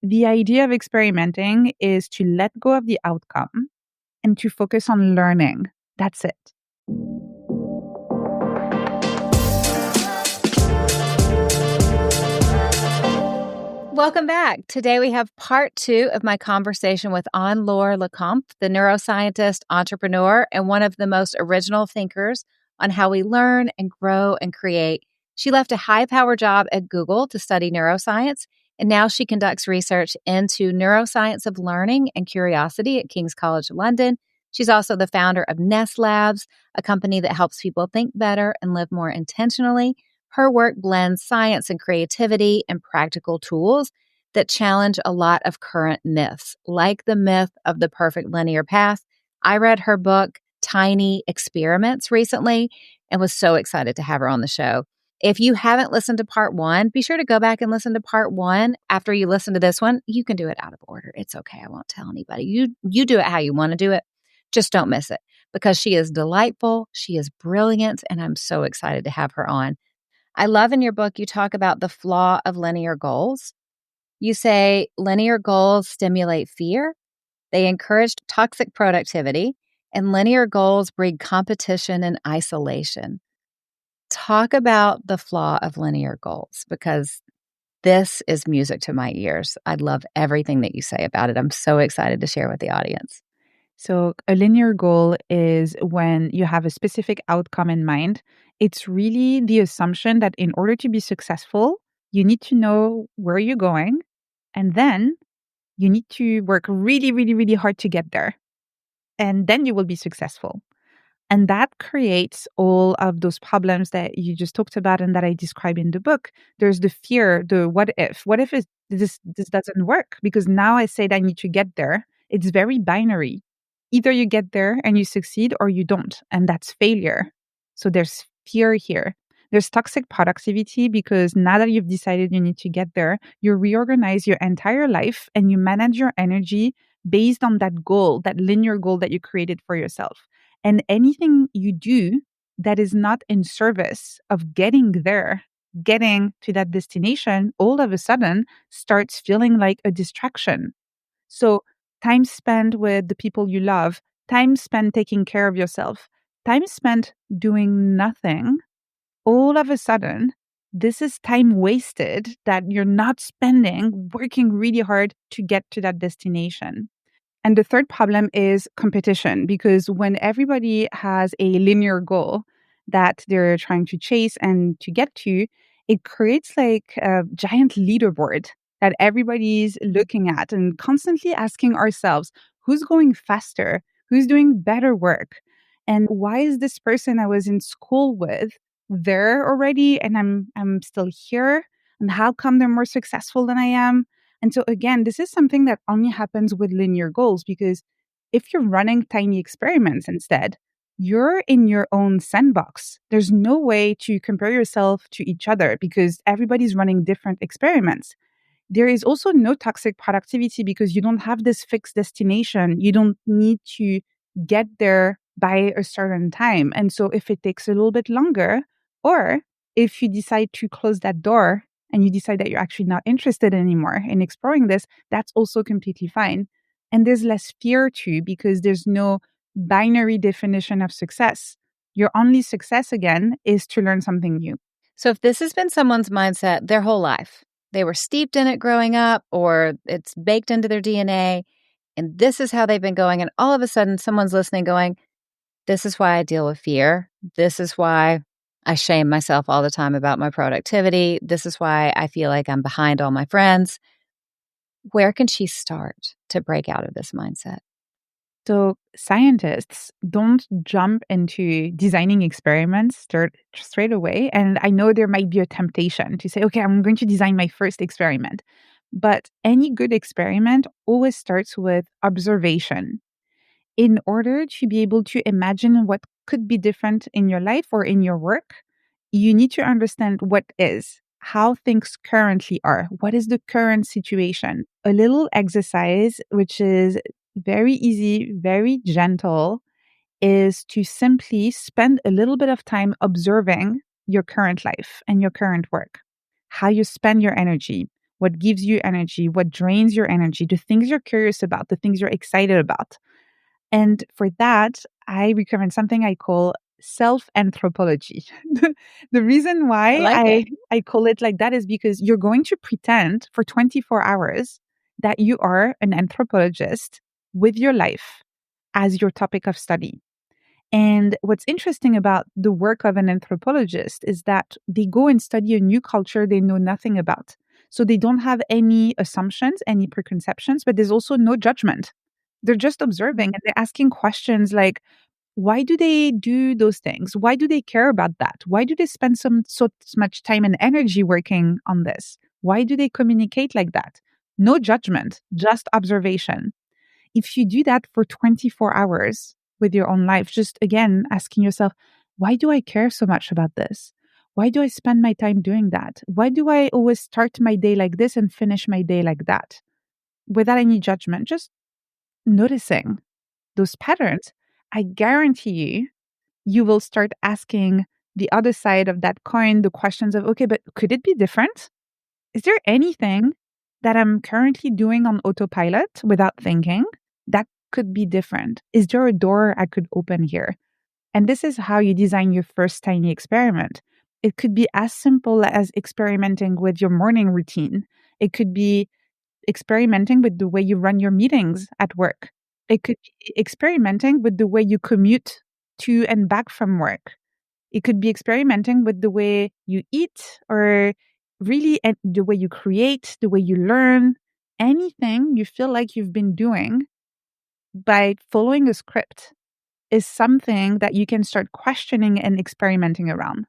The idea of experimenting is to let go of the outcome and to focus on learning. That's it. Welcome back. Today we have part 2 of my conversation with Anne-Laure Le Cunff, the neuroscientist, entrepreneur, and one of the most original thinkers on how we learn and grow and create. She left a high-power job at Google to study neuroscience, and now she conducts research into neuroscience of learning and curiosity at King's College London. She's also the founder of Nest Labs, a company that helps people think better and live more intentionally. Her work blends science and creativity and practical tools that challenge a lot of current myths, like the myth of the perfect linear path. I read her book, Tiny Experiments, recently and was so excited to have her on the show. If you haven't listened to part 1, be sure to go back and listen to part 1 after you listen to this one. You can do it out of order. It's okay. I won't tell anybody. You do it how you want to do it. Just don't miss it, because she is delightful. She is brilliant, and I'm so excited to have her on. I love in your book, you talk about the flaw of linear goals. You say linear goals stimulate fear, they encourage toxic productivity, and linear goals breed competition and isolation. Talk about the flaw of linear goals, because this is music to my ears. I love everything that you say about it. I'm so excited to share with the audience. So a linear goal is when you have a specific outcome in mind. It's really the assumption that in order to be successful, you need to know where you're going, and then you need to work really, really, really hard to get there. And then you will be successful. And that creates all of those problems that you just talked about and that I describe in the book. There's the fear, the what if. What if this doesn't work? Because now I said I need to get there. It's very binary. Either you get there and you succeed, or you don't. And that's failure. So there's fear here. There's toxic productivity, because now that you've decided you need to get there, you reorganize your entire life and you manage your energy based on that goal, that linear goal that you created for yourself. And anything you do that is not in service of getting there, getting to that destination, all of a sudden starts feeling like a distraction. So time spent with the people you love, time spent taking care of yourself, time spent doing nothing, all of a sudden, this is time wasted that you're not spending working really hard to get to that destination. And the third problem is competition, because when everybody has a linear goal that they're trying to chase and to get to, it creates like a giant leaderboard that everybody's looking at and constantly asking ourselves, who's going faster? Who's doing better work? And why is this person I was in school with there already and I'm still here? And how come they're more successful than I am? And so again, this is something that only happens with linear goals, because if you're running tiny experiments instead, you're in your own sandbox. There's no way to compare yourself to each other because everybody's running different experiments. There is also no toxic productivity because you don't have this fixed destination. You don't need to get there by a certain time. And so if it takes a little bit longer, or if you decide to close that door and you decide that you're actually not interested anymore in exploring this, that's also completely fine. And there's less fear too, because there's no binary definition of success. Your only success, again, is to learn something new. So if this has been someone's mindset their whole life, they were steeped in it growing up, or it's baked into their DNA, and this is how they've been going, and all of a sudden someone's listening going, this is why I deal with fear. This is why I shame myself all the time about my productivity. This is why I feel like I'm behind all my friends. Where can she start to break out of this mindset? So scientists don't jump into designing experiments straight away. And I know there might be a temptation to say, okay, I'm going to design my first experiment. But any good experiment always starts with observation. In order to be able to imagine what could be different in your life or in your work, you need to understand what is, how things currently are. What is the current situation? A little exercise, which is very easy, very gentle, is to simply spend a little bit of time observing your current life and your current work, how you spend your energy, what gives you energy, what drains your energy, the things you're curious about, the things you're excited about. And for that, I recommend something I call self-anthropology. The reason I why like it. I call it like that is because you're going to pretend for 24 hours that you are an anthropologist with your life as your topic of study. And what's interesting about the work of an anthropologist is that they go and study a new culture they know nothing about. So they don't have any assumptions, any preconceptions, but there's also no judgment. They're just observing and they're asking questions like, why do they do those things? Why do they care about that? Why do they spend so much time and energy working on this? Why do they communicate like that? No judgment, just observation. If you do that for 24 hours with your own life, just again asking yourself, why do I care so much about this? Why do I spend my time doing that? Why do I always start my day like this and finish my day like that? Without any judgment, just noticing those patterns, I guarantee you, you will start asking the other side of that coin the questions of, okay, but could it be different? Is there anything that I'm currently doing on autopilot without thinking that could be different? Is there a door I could open here? And this is how you design your first tiny experiment. It could be as simple as experimenting with your morning routine. It could be experimenting with the way you run your meetings at work. It could be experimenting with the way you commute to and back from work. It could be experimenting with the way you eat or really the way you create, the way you learn, anything you feel like you've been doing by following a script is something that you can start questioning and experimenting around.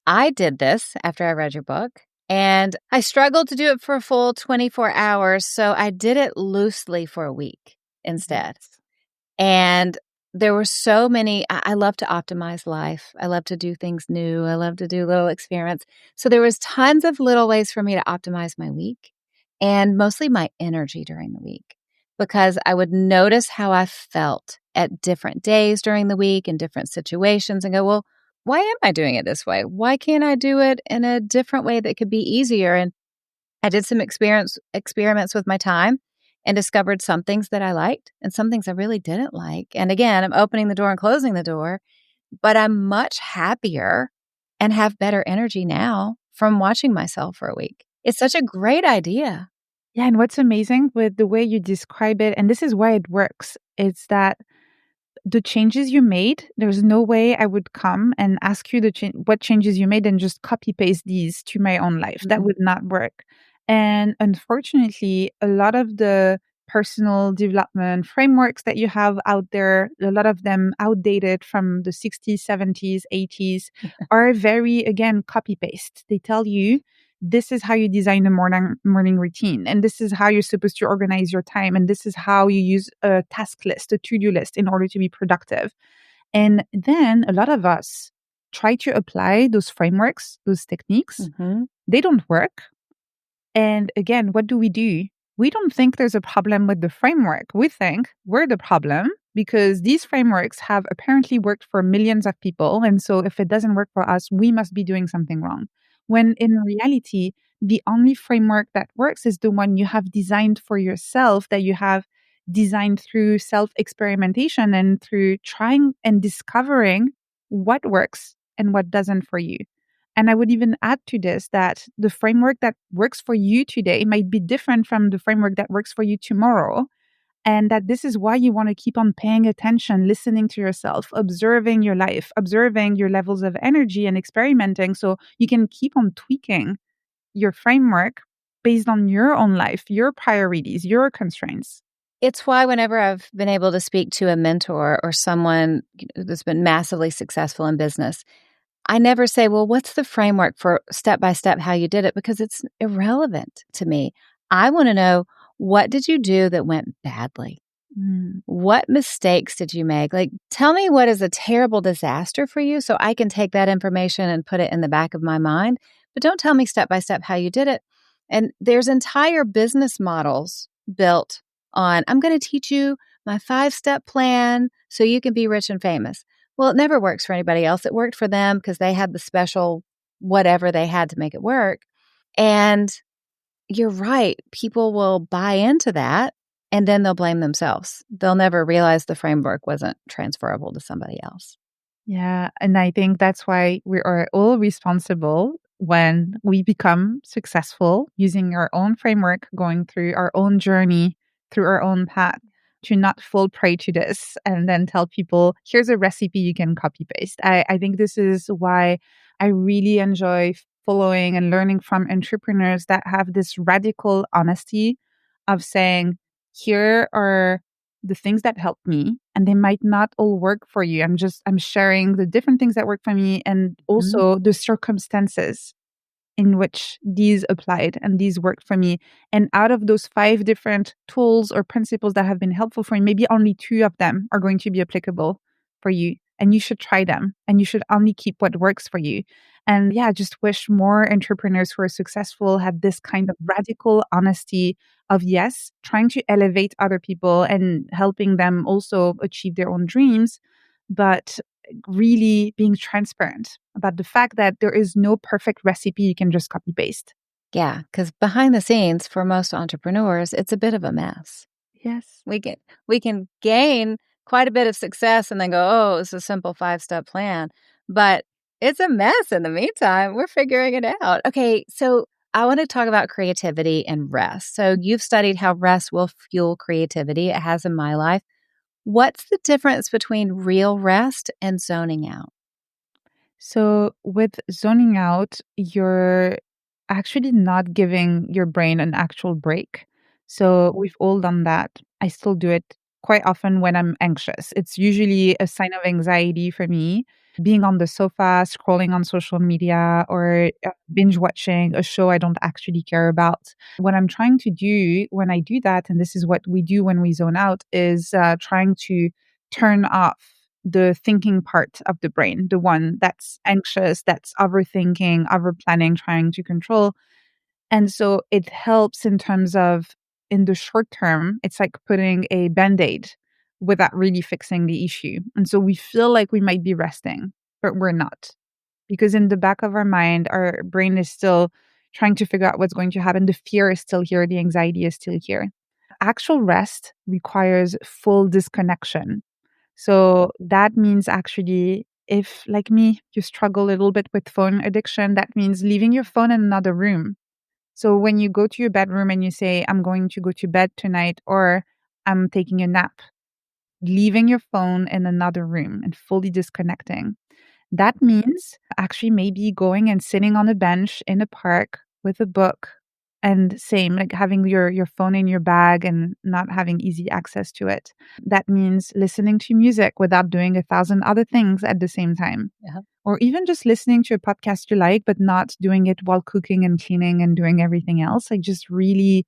I did this after I read your book, and I struggled to do it for a full 24 hours. So I did it loosely for a week instead. Yes. And there were so many, I love to optimize life. I love to do things new. I love to do little experiments. So there was tons of little ways for me to optimize my week and mostly my energy during the week because I would notice how I felt at different days during the week in different situations and go, well, why am I doing it this way? Why can't I do it in a different way that could be easier? And I did some experiments with my time and discovered some things that I liked and some things I really didn't like. And again, I'm opening the door and closing the door, but I'm much happier and have better energy now from watching myself for a week. It's such a great idea. Yeah. And what's amazing with the way you describe it, and this is why it works, is that the changes you made, there's no way I would come and ask you what changes you made and just copy paste these to my own life. That Mhm. would not work. And unfortunately, a lot of the personal development frameworks that you have out there, a lot of them outdated from the 60s, 70s, 80s, are very, again, copy paste. They tell you this is how you design a morning routine, and this is how you're supposed to organize your time, and this is how you use a task list, a to-do list in order to be productive. And then a lot of us try to apply those frameworks, those techniques. Mhm. They don't work. And again, what do? We don't think there's a problem with the framework. We think we're the problem because these frameworks have apparently worked for millions of people. And so if it doesn't work for us, we must be doing something wrong. When in reality, the only framework that works is the one you have designed for yourself, that you have designed through self experimentation and through trying and discovering what works and what doesn't for you. And I would even add to this that the framework that works for you today might be different from the framework that works for you tomorrow. And that this is why you want to keep on paying attention, listening to yourself, observing your life, observing your levels of energy and experimenting so you can keep on tweaking your framework based on your own life, your priorities, your constraints. It's why whenever I've been able to speak to a mentor or someone that's been massively successful in business, I never say, well, what's the framework for step by step how you did it? Because it's irrelevant to me. I want to know, what did you do that went badly? Mm. What mistakes did you make? Like, tell me what is a terrible disaster for you so I can take that information and put it in the back of my mind. But don't tell me step by step how you did it. And there's entire business models built on, I'm going to teach you my 5-step plan so you can be rich and famous. Well, it never works for anybody else. It worked for them because they had the special whatever they had to make it work. And you're right. People will buy into that and then they'll blame themselves. They'll never realize the framework wasn't transferable to somebody else. Yeah. And I think that's why we are all responsible when we become successful using our own framework, going through our own journey, through our own path, to not fall prey to this and then tell people, here's a recipe you can copy paste. I think this is why I really enjoy following and learning from entrepreneurs that have this radical honesty of saying, here are the things that help me, and they might not all work for you. I'm sharing the different things that work for me and Mhm. also the circumstances in which these applied and these worked for me. And out of those 5 different tools or principles that have been helpful for me, maybe only 2 of them are going to be applicable for you. And you should try them and you should only keep what works for you. And yeah, I just wish more entrepreneurs who are successful had this kind of radical honesty of, yes, trying to elevate other people and helping them also achieve their own dreams, but really being transparent about the fact that there is no perfect recipe you can just copy paste. Yeah, because behind the scenes, for most entrepreneurs, it's a bit of a mess. Yes. We can we can gain quite a bit of success and then go, "Oh, it's a simple 5-step plan." But it's a mess in the meantime. We're figuring it out. Okay, so I want to talk about creativity and rest. So you've studied how rest will fuel creativity. It has in my life. What's the difference between real rest and zoning out? So with zoning out, you're actually not giving your brain an actual break. So we've all done that. I still do it quite often when I'm anxious. It's usually a sign of anxiety for me. Being on the sofa, scrolling on social media, or binge watching a show I don't actually care about. What I'm trying to do when I do that, and this is what we do when we zone out, is trying to turn off the thinking part of the brain, the one that's anxious, that's overthinking, over planning, trying to control. And so it helps in terms of in the short term, it's like putting a band aid without really fixing the issue. And so we feel like we might be resting, but we're not. Because in the back of our mind, our brain is still trying to figure out what's going to happen. The fear is still here, the anxiety is still here. Actual rest requires full disconnection. So that means actually, if like me, you struggle a little bit with phone addiction, that means leaving your phone in another room. So when you go to your bedroom and you say, I'm going to go to bed tonight or I'm taking a nap, leaving your phone in another room and fully disconnecting. That means actually maybe going and sitting on a bench in a park with a book and same like having your phone in your bag and not having easy access to it. That means listening to music without doing 1,000 other things at the same time. Yeah. Or even just listening to a podcast you like, but not doing it while cooking and cleaning and doing everything else. Like just really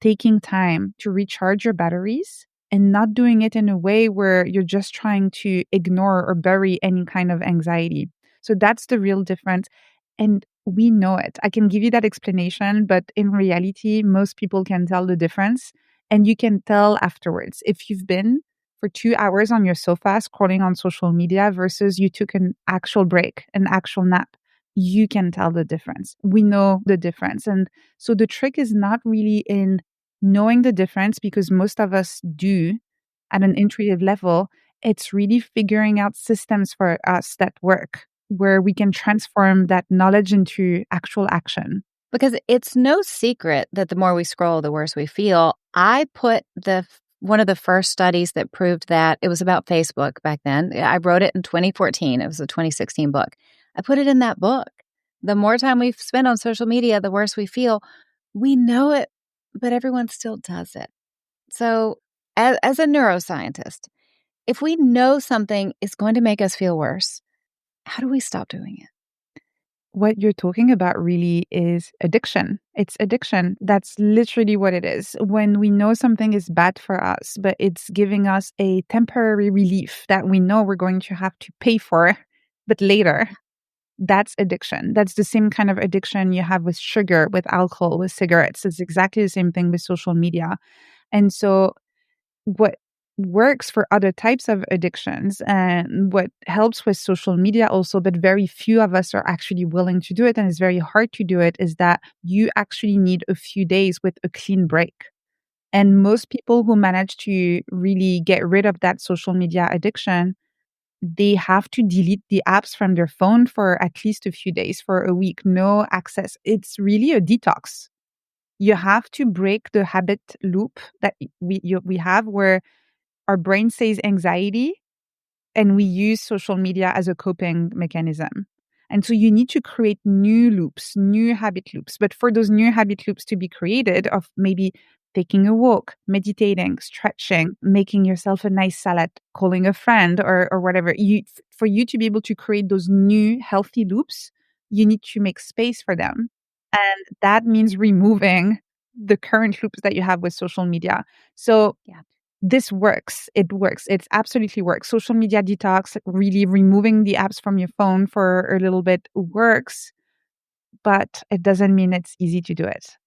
taking time to recharge your batteries and not doing it in a way where you're just trying to ignore or bury any kind of anxiety. So that's the real difference. And we know it. I can give you that explanation, but in reality, most people can tell the difference. And you can tell afterwards if you've been for 2 hours on your sofa scrolling on social media versus you took an actual break, an actual nap. You can tell the difference. We know the difference. And so the trick is not really in knowing the difference because most of us do at an intuitive level. It's really figuring out systems for us that work where we can transform that knowledge into actual action. Because it's no secret that the more we scroll, the worse we feel. I put one of the first studies that proved that it was about Facebook back then. I wrote it in 2014. It was a 2016 book. I put it in that book. The more time we spend on social media, the worse we feel. We know it, but everyone still does it. So, as a neuroscientist, if we know something is going to make us feel worse, how do we stop doing it? What you're talking about really is addiction. It's addiction. That's literally what it is. When we know something is bad for us, but it's giving us a temporary relief that we know we're going to have to pay for, but later, that's addiction. That's the same kind of addiction you have with sugar, with alcohol, with cigarettes. It's exactly the same thing with social media. And so what works for other types of addictions. And what helps with social media also, but very few of us are actually willing to do it, and it's very hard to do it, is that you actually need a few days with a clean break. And most people who manage to really get rid of that social media addiction, they have to delete the apps from their phone for at least a few days, for a week, no access. It's really a detox. You have to break the habit loop that we have, where our brain says anxiety and we use social media as a coping mechanism. And so you need to create new loops, new habit loops. But for those new habit loops to be created, of maybe taking a walk, meditating, stretching, making yourself a nice salad, calling a friend, or whatever, for you to be able to create those new healthy loops, you need to make space for them. And that means removing the current loops that you have with social media. So Yeah. this works. It works. It's absolutely works. Social media detox, like really removing the apps from your phone for a little bit, works, but it doesn't mean it's easy to do it.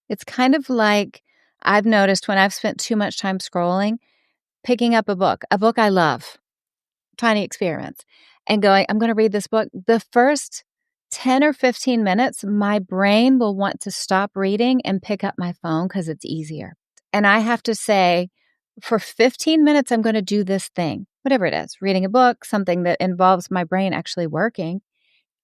It's kind of like I've noticed when I've spent too much time scrolling, picking up a book I love, tiny experiments, and going, I'm going to read this book. The first 10 or 15 minutes, my brain will want to stop reading and pick up my phone because it's easier. And I have to say, for 15 minutes, I'm going to do this thing, whatever it is, reading a book, something that involves my brain actually working.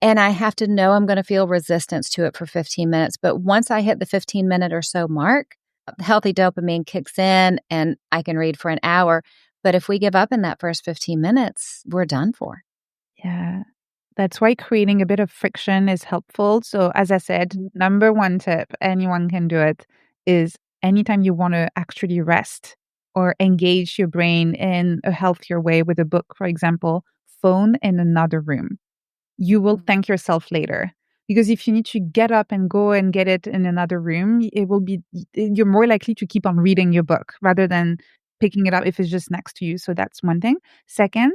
And I have to know I'm going to feel resistance to it for 15 minutes. But once I hit the 15-minute or so mark, healthy dopamine kicks in and I can read for an hour. But if we give up in that first 15 minutes, we're done for. Yeah. That's why creating a bit of friction is helpful. So, as I said, number one tip, anyone can do it, is anytime you want to actually rest or engage your brain in a healthier way with a book, for example, phone in another room. You will thank yourself later. Because if you need to get up and go and get it in another room, you're more likely to keep on reading your book rather than picking it up if it's just next to you. So that's one thing. Second,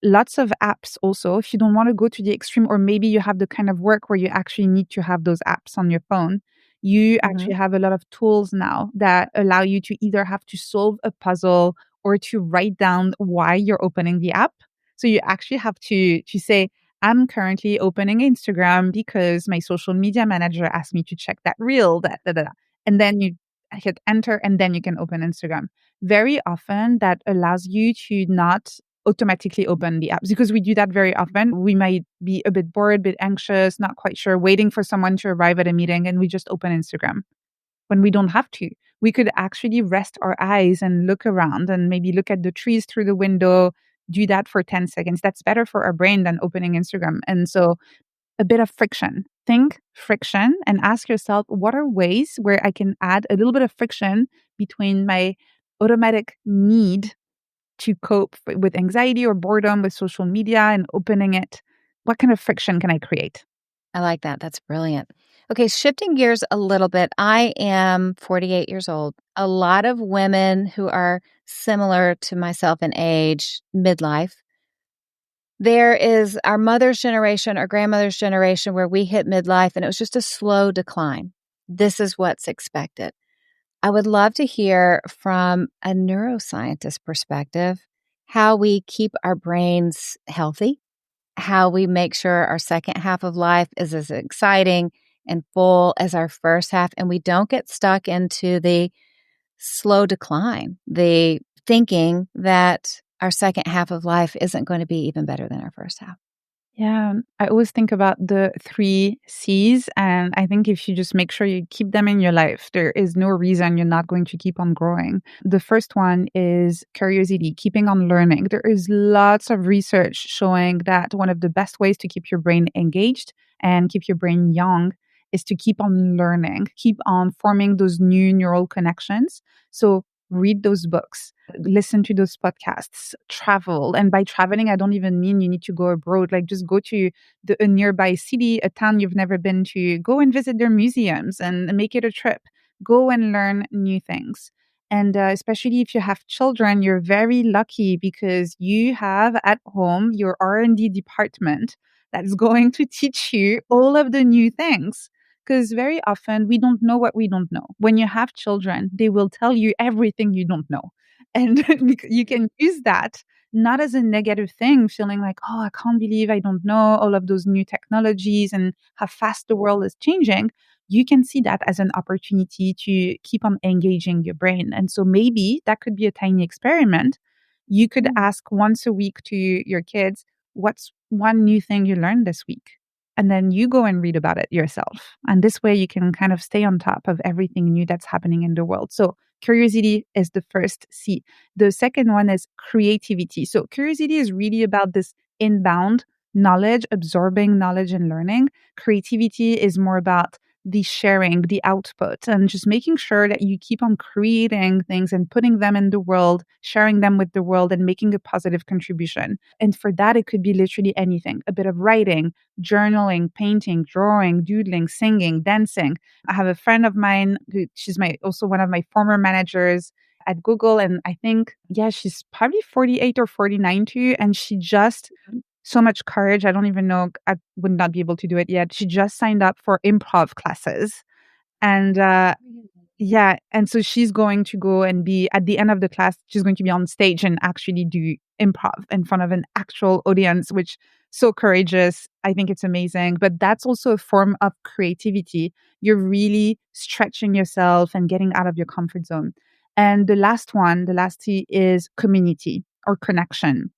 lots of apps also, if you don't want to go to the extreme, or maybe you have the kind of work where you actually need to have those apps on your phone, you Mm-hmm. actually have a lot of tools now that allow you to either have to solve a puzzle or to write down why you're opening the app. So you actually have to say, I'm currently opening Instagram because my social media manager asked me to check that reel, that da, da, da. And then you hit enter, and then you can open Instagram. Very often that allows you to not automatically open the apps, because we do that very often. We might be a bit bored, a bit anxious, not quite sure, waiting for someone to arrive at a meeting, and we just open Instagram when we don't have to. We could actually rest our eyes and look around and maybe look at the trees through the window, do that for 10 seconds. That's better for our brain than opening Instagram. And so a bit of friction. Think friction and ask yourself, what are ways where I can add a little bit of friction between my automatic need to cope with anxiety or boredom with social media and opening it? What kind of friction can I create? I like that. That's brilliant. Okay, shifting gears a little bit. I am 48 years old. A lot of women who are similar to myself in age, midlife. There is our mother's generation, our grandmother's generation, where we hit midlife and it was just a slow decline. This is what's expected. I would love to hear from a neuroscientist perspective how we keep our brains healthy, how we make sure our second half of life is as exciting and full as our first half, and we don't get stuck into the slow decline, the thinking that our second half of life isn't going to be even better than our first half. Yeah, I always think about the three C's. And I think if you just make sure you keep them in your life, there is no reason you're not going to keep on growing. The first one is curiosity, keeping on learning. There is lots of research showing that one of the best ways to keep your brain engaged and keep your brain young is to keep on learning, keep on forming those new neural connections. So read those books, listen to those podcasts, travel. And by traveling, I don't even mean you need to go abroad. Like, just go to a nearby city, a town you've never been to, go and visit their museums and make it a trip. Go and learn new things. And especially if you have children, you're very lucky because you have at home your R&D department that's going to teach you all of the new things. Because very often we don't know what we don't know. When you have children, they will tell you everything you don't know. And you can use that not as a negative thing, feeling like, oh, I can't believe I don't know all of those new technologies and how fast the world is changing. You can see that as an opportunity to keep on engaging your brain. And so maybe that could be a tiny experiment. You could Mm. ask once a week to your kids, what's one new thing you learned this week? And then you go and read about it yourself. And this way you can kind of stay on top of everything new that's happening in the world. So curiosity is the first C. The second one is creativity. So curiosity is really about this inbound knowledge, absorbing knowledge and learning. Creativity is more about the sharing, the output, and just making sure that you keep on creating things and putting them in the world, sharing them with the world, and making a positive contribution. And for that, it could be literally anything, a bit of writing, journaling, painting, drawing, doodling, singing, dancing. I have a friend of mine who she's my also one of my former managers at Google. And I think, yeah, she's probably 48 or 49 too. And she just so much courage. I don't even know. I would not be able to do it yet. She just signed up for improv classes. And yeah, and so she's going to go and be at the end of the class, she's going to be on stage and actually do improv in front of an actual audience, which so courageous. I think it's amazing. But that's also a form of creativity. You're really stretching yourself and getting out of your comfort zone. And the last one, the last T is community or connection.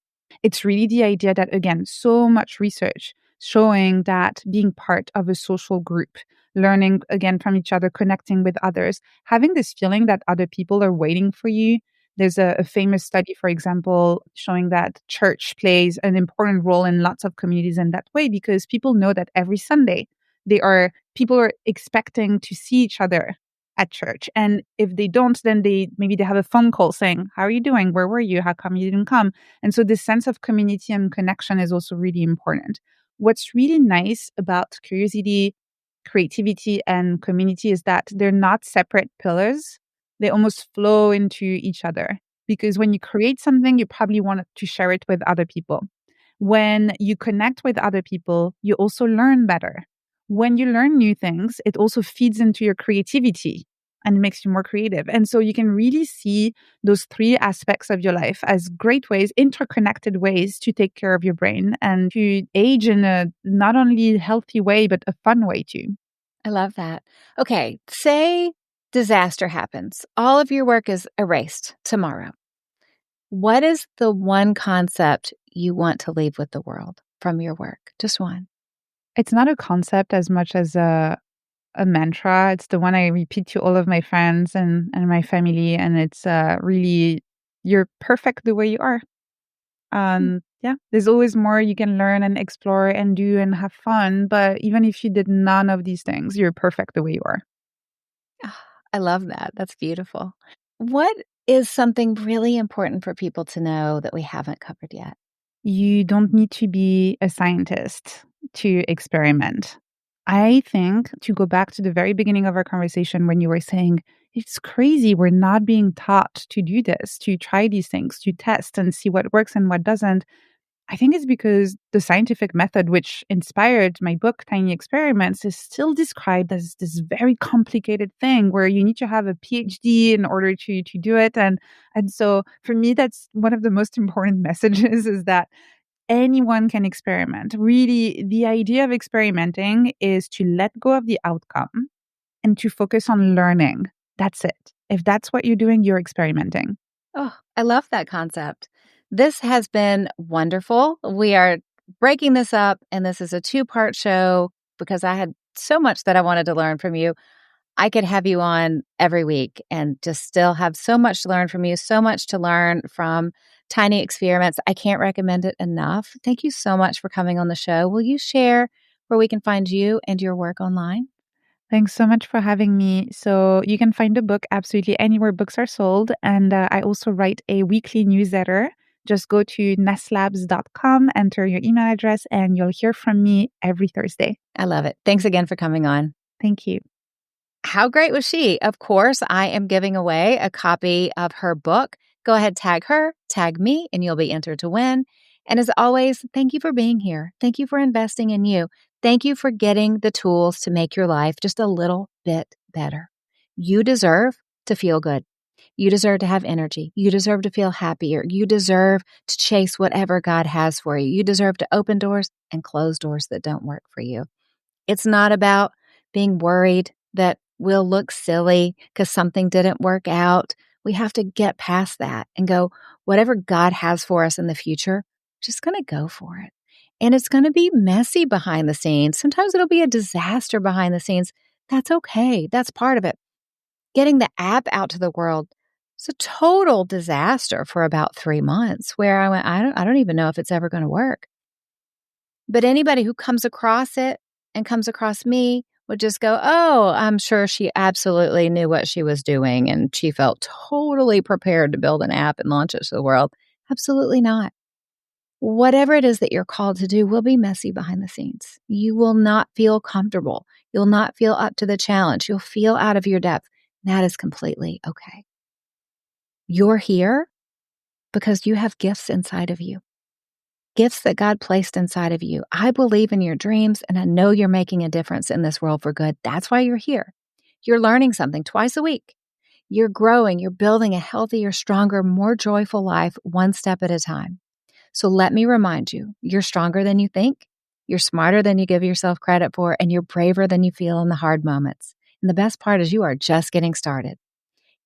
It's really the idea that, again, so much research showing that being part of a social group, learning again from each other, connecting with others, having this feeling that other people are waiting for you. There's a famous study, for example, showing that church plays an important role in lots of communities in that way because people know that every Sunday people are expecting to see each other at church. And if they don't, then maybe they have a phone call saying, how are you doing? Where were you? How come you didn't come? And so this sense of community and connection is also really important. What's really nice about curiosity, creativity, and community is that they're not separate pillars. They almost flow into each other. Because when you create something, you probably want to share it with other people. When you connect with other people, you also learn better. When you learn new things, it also feeds into your creativity and makes you more creative. And so you can really see those three aspects of your life as great ways, interconnected ways to take care of your brain and to age in a not only healthy way, but a fun way too. I love that. Okay, say disaster happens. All of your work is erased tomorrow. What is the one concept you want to leave with the world from your work? Just one. It's not a concept as much as a mantra. It's the one I repeat to all of my friends and my family. And it's really, you're perfect the way you are. Hmm. Yeah, there's always more you can learn and explore and do and have fun. But even if you did none of these things, you're perfect the way you are. Ah, I love that. That's beautiful. What is something really important for people to know that we haven't covered yet? You don't need to be a scientist to experiment. I think to go back to the very beginning of our conversation when you were saying, it's crazy, we're not being taught to do this, to try these things, to test and see what works and what doesn't. I think it's because the scientific method, which inspired my book, Tiny Experiments, is still described as this very complicated thing where you need to have a PhD in order to do it. And so for me, that's one of the most important messages is that anyone can experiment. Really, the idea of experimenting is to let go of the outcome and to focus on learning. That's it. If that's what you're doing, you're experimenting. Oh, I love that concept. This has been wonderful. We are breaking this up, and this is a two-part show because I had so much that I wanted to learn from you. I could have you on every week and just still have so much to learn from you, so much to learn from Tiny Experiments. I can't recommend it enough. Thank you so much for coming on the show. Will you share where we can find you and your work online? Thanks so much for having me. So, you can find the book absolutely anywhere books are sold. And I also write a weekly newsletter. Just go to nestlabs.com, enter your email address, and you'll hear from me every Thursday. I love it. Thanks again for coming on. Thank you. How great was she? Of course, I am giving away a copy of her book. Go ahead, tag her, tag me, and you'll be entered to win. And as always, thank you for being here. Thank you for investing in you. Thank you for getting the tools to make your life just a little bit better. You deserve to feel good. You deserve to have energy. You deserve to feel happier. You deserve to chase whatever God has for you. You deserve to open doors and close doors that don't work for you. It's not about being worried that we'll look silly because something didn't work out. We have to get past that and go, whatever God has for us in the future, just going to go for it. And it's going to be messy behind the scenes. Sometimes it'll be a disaster behind the scenes. That's okay. That's part of it. Getting the app out to the world was a total disaster for about 3 months where I went, I don't even know if it's ever going to work. But anybody who comes across it and comes across me would just go, oh, I'm sure she absolutely knew what she was doing and she felt totally prepared to build an app and launch it to the world. Absolutely not. Whatever it is that you're called to do will be messy behind the scenes. You will not feel comfortable. You'll not feel up to the challenge. You'll feel out of your depth. That is completely okay. You're here because you have gifts inside of you. Gifts that God placed inside of you. I believe in your dreams and I know you're making a difference in this world for good. That's why you're here. You're learning something twice a week. You're growing. You're building a healthier, stronger, more joyful life one step at a time. So let me remind you, you're stronger than you think. You're smarter than you give yourself credit for, and you're braver than you feel in the hard moments. And the best part is you are just getting started.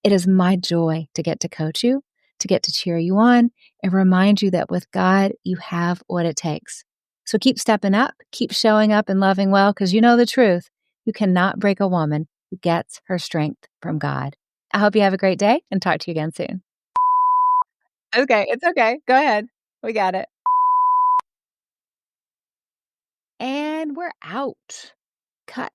It is my joy to get to coach you, to get to cheer you on, and remind you that with God, you have what it takes. So keep stepping up, keep showing up and loving well, because you know the truth. You cannot break a woman who gets her strength from God. I hope you have a great day and talk to you again soon. Okay, it's okay. Go ahead. We got it. And we're out. Cut.